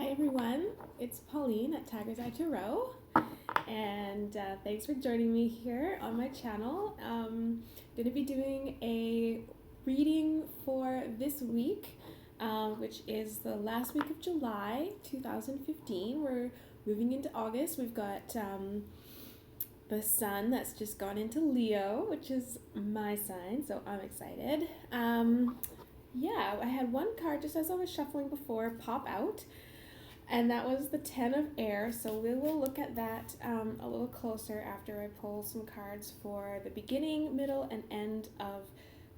everyone, it's Pauline at Tiger's Eye Tarot, and thanks for joining me here on my channel. I'm going to be doing a reading for this week, which is the last week of July 2015. We're moving into August. We've got the sun that's just gone into Leo, which is my sign, so I'm excited. Yeah, I had one card just as I was shuffling before pop out, and that was the 10 of air, so we will look at that a little closer after I pull some cards for the beginning, middle, and end of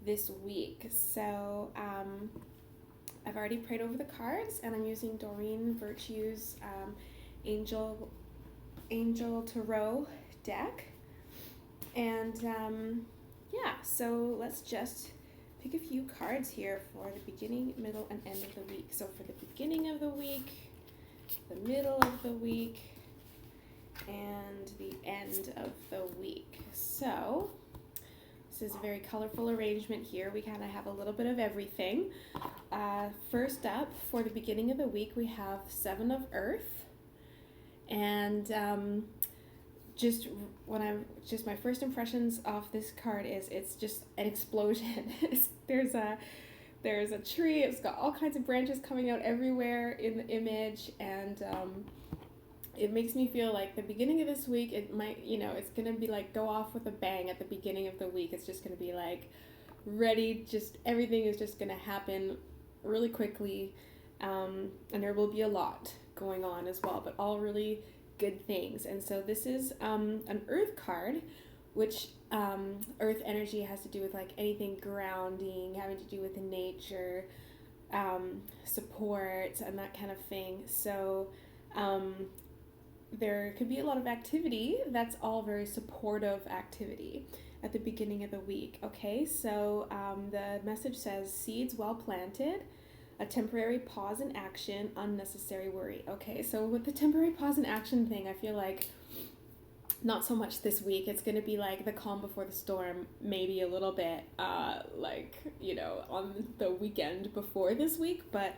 this week. So I've already prayed over the cards, and I'm using Doreen Virtue's Angel Tarot deck. And yeah, so let's just pick a few cards here for the beginning, middle, and end of the week. So for the beginning of the week, the middle of the week, and the end of the week. So this is a very colorful arrangement here. We kind of have a little bit of everything. First up, for the beginning of the week, we have Seven of Earth. And my first impressions of this card is it's just an explosion. There's a tree. It's got all kinds of branches coming out everywhere in the image, and it makes me feel like the beginning of this week, it might, it's gonna be like go off with a bang at the beginning of the week. It's just gonna be like ready. Just everything is just gonna happen really quickly, and there will be a lot going on as well, but all really good things. And so this is an earth card, which earth energy has to do with like anything grounding, having to do with nature, support, and that kind of thing. So there could be a lot of activity that's all very supportive activity at the beginning of the week. Okay, so the message says seeds well planted, a temporary pause in action, unnecessary worry. Okay, so with the temporary pause in action thing, I feel like not so much this week. It's going to be like the calm before the storm, maybe a little bit on the weekend before this week. But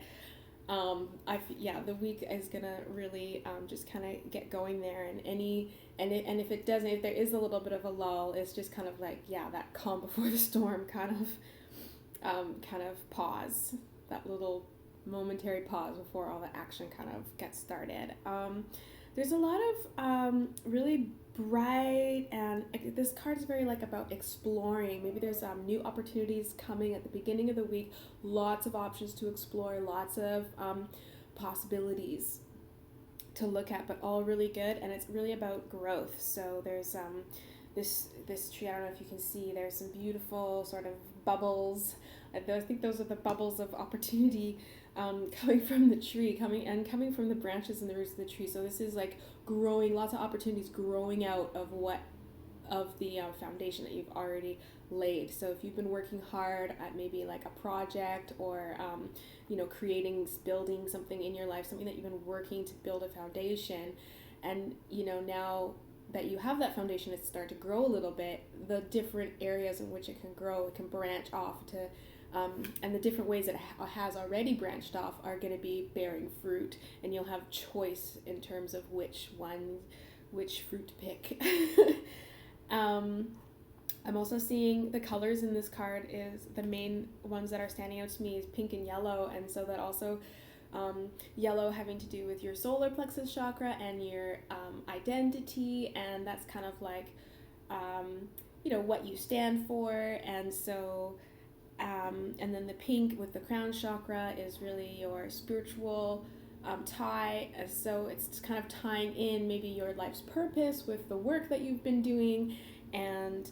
the week is going to really just kind of get going there. And if it doesn't, if there is a little bit of a lull, it's just kind of like, that calm before the storm kind of pause. That little momentary pause before all the action kind of gets started. There's a lot of really bright, and this card is very like about exploring. Maybe there's new opportunities coming at the beginning of the week, lots of options to explore, lots of possibilities to look at, but all really good, and it's really about growth. So there's this tree, I don't know if you can see, there's some beautiful sort of bubbles. I think those are the bubbles of opportunity coming from the tree, coming from the branches and the roots of the tree. So this is like growing, lots of opportunities growing out of the foundation that you've already laid. So if you've been working hard at maybe like a project or building something in your life, something that you've been working to build a foundation, and now that you have that foundation, it's starting to grow a little bit, the different areas in which it can grow, it can branch off to, and the different ways it has already branched off are going to be bearing fruit, and you'll have choice in terms of which fruit to pick. I'm also seeing the colors in this card is the main ones that are standing out to me is pink and yellow, and so that also yellow having to do with your solar plexus chakra and your identity, and that's kind of like what you stand for. And so and then the pink with the crown chakra is really your spiritual tie, so it's kind of tying in maybe your life's purpose with the work that you've been doing, and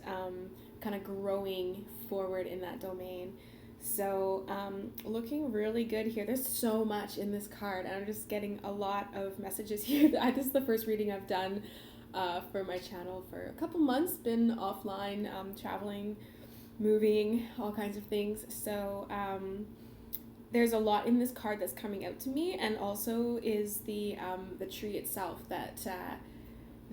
kind of growing forward in that domain. So looking really good here. There's so much in this card, and I'm just getting a lot of messages here. This is the first reading I've done for my channel for a couple months, been offline, traveling, moving, all kinds of things. So there's a lot in this card that's coming out to me, and also is the tree itself that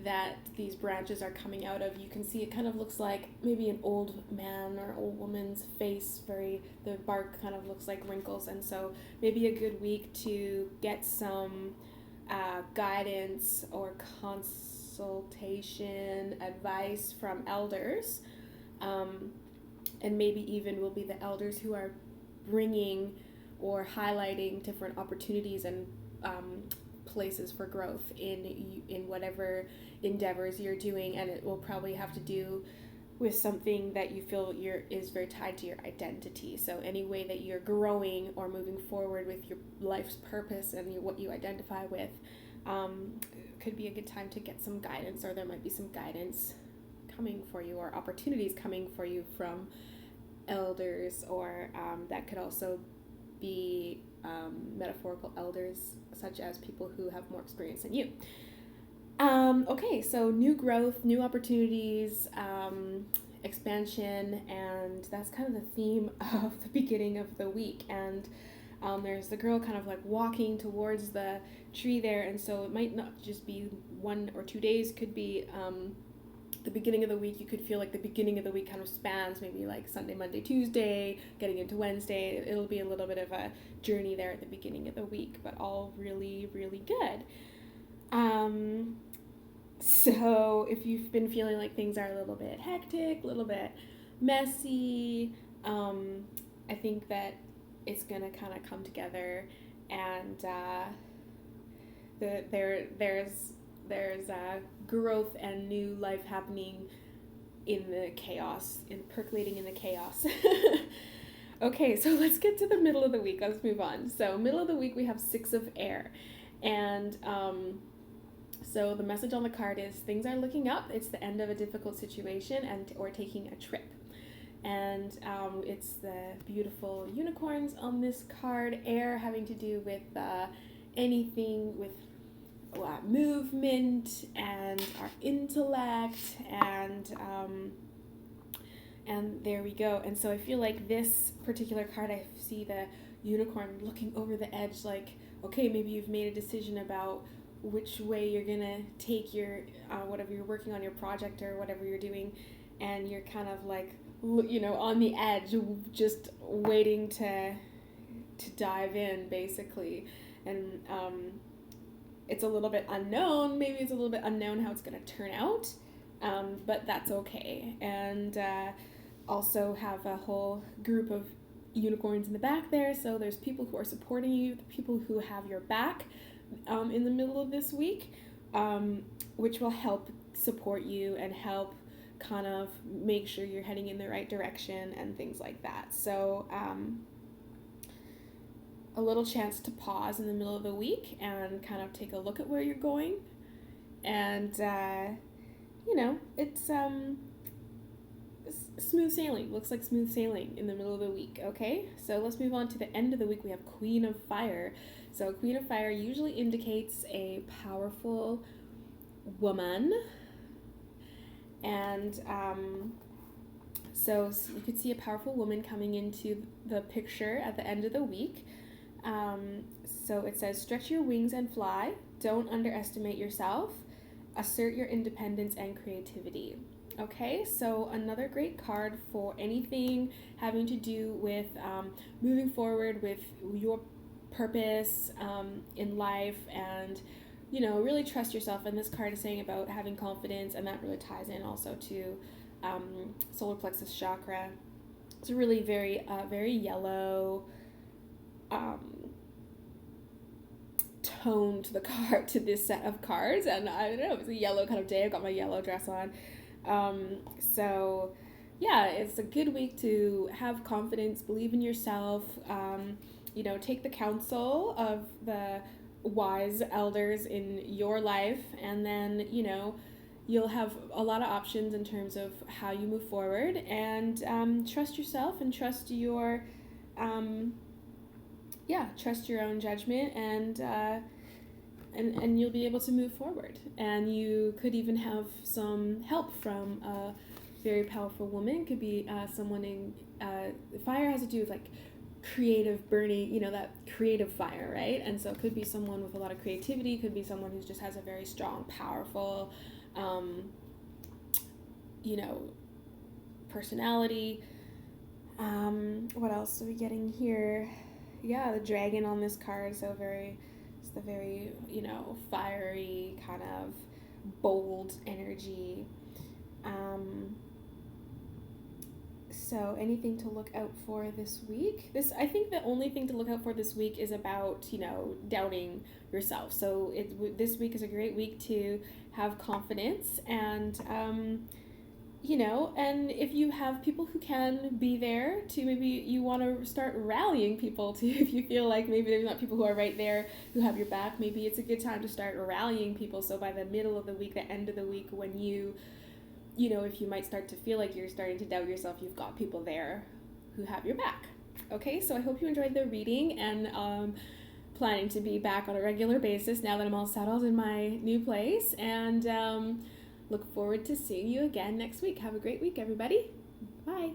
that these branches are coming out of. You can see it kind of looks like maybe an old man or old woman's face. The bark kind of looks like wrinkles, and so maybe a good week to get some guidance or consultation, advice from elders, and maybe even will be the elders who are bringing or highlighting different opportunities and places for growth in whatever endeavors you're doing, and it will probably have to do with something that you feel is very tied to your identity. So any way that you're growing or moving forward with your life's purpose and what you identify with, could be a good time to get some guidance, or there might be some guidance coming for you or opportunities coming for you from elders, or that could also be metaphorical elders, such as people who have more experience than you. Okay, so new growth, new opportunities, expansion, and that's kind of the theme of the beginning of the week. And there's the girl kind of like walking towards the tree there, and so it might not just be 1 or 2 days, could be the beginning of the week. You could feel like the beginning of the week kind of spans maybe like Sunday, Monday, Tuesday, getting into Wednesday. It'll be a little bit of a journey there at the beginning of the week, but all really, really good. So if you've been feeling like things are a little bit hectic, a little bit messy, I think that it's gonna kind of come together, and there's growth and new life happening in the chaos, percolating in the chaos. Okay, so let's get to the middle of the week. Let's move on. So middle of the week, we have 6 of air, and so the message on the card is things are looking up. It's the end of a difficult situation or taking a trip. And it's the beautiful unicorns on this card. Air having to do with anything with movement and our intellect, and there we go. And so I feel like this particular card, I see the unicorn looking over the edge, like, okay, maybe you've made a decision about which way you're gonna take your whatever you're working on, your project or whatever you're doing, and you're kind of like, on the edge, just waiting to dive in, basically. And it's a little bit unknown. Maybe it's a little bit unknown how it's going to turn out, but that's okay. And also have a whole group of unicorns in the back there. So there's people who are supporting you, the people who have your back in the middle of this week, which will help support you and help kind of make sure you're heading in the right direction and things like that. So a little chance to pause in the middle of the week and kind of take a look at where you're going. And, it's smooth sailing. Looks like smooth sailing in the middle of the week, okay? So let's move on to the end of the week. We have Queen of Fire. So Queen of Fire usually indicates a powerful woman. And so you could see a powerful woman coming into the picture at the end of the week. So it says, stretch your wings and fly. Don't underestimate yourself. Assert your independence and creativity. Okay, so another great card for anything having to do with moving forward with your purpose in life, and really trust yourself. And this card is saying about having confidence, and that really ties in also to solar plexus chakra. It's a really very yellow tone to the card, to this set of cards, and I don't know, it's a yellow kind of day. I've got my yellow dress on. So yeah, it's a good week to have confidence, believe in yourself, take the counsel of the wise elders in your life, and then, you'll have a lot of options in terms of how you move forward, and trust yourself and trust your, trust your own judgment, and you'll be able to move forward. And you could even have some help from a very powerful woman. Could be someone in fire has to do with like creative burning, that creative fire, right? And so it could be someone with a lot of creativity, could be someone who just has a very strong, powerful you know, personality. What else are we getting here? Yeah, the dragon on this card, so it's the very, you know, fiery, kind of bold energy. So anything to look out for this week? I think the only thing to look out for this week is about, you know, doubting yourself. So this week is a great week to have confidence and, you know, and if you have people who can be there to, maybe you want to start rallying people to, if you feel like maybe there's not people who are right there who have your back, maybe it's a good time to start rallying people. So by the middle of the week, the end of the week, when you know, if you might start to feel like you're starting to doubt yourself, you've got people there who have your back. Okay, so I hope you enjoyed the reading, and planning to be back on a regular basis now that I'm all settled in my new place, and look forward to seeing you again next week. Have a great week, everybody. Bye.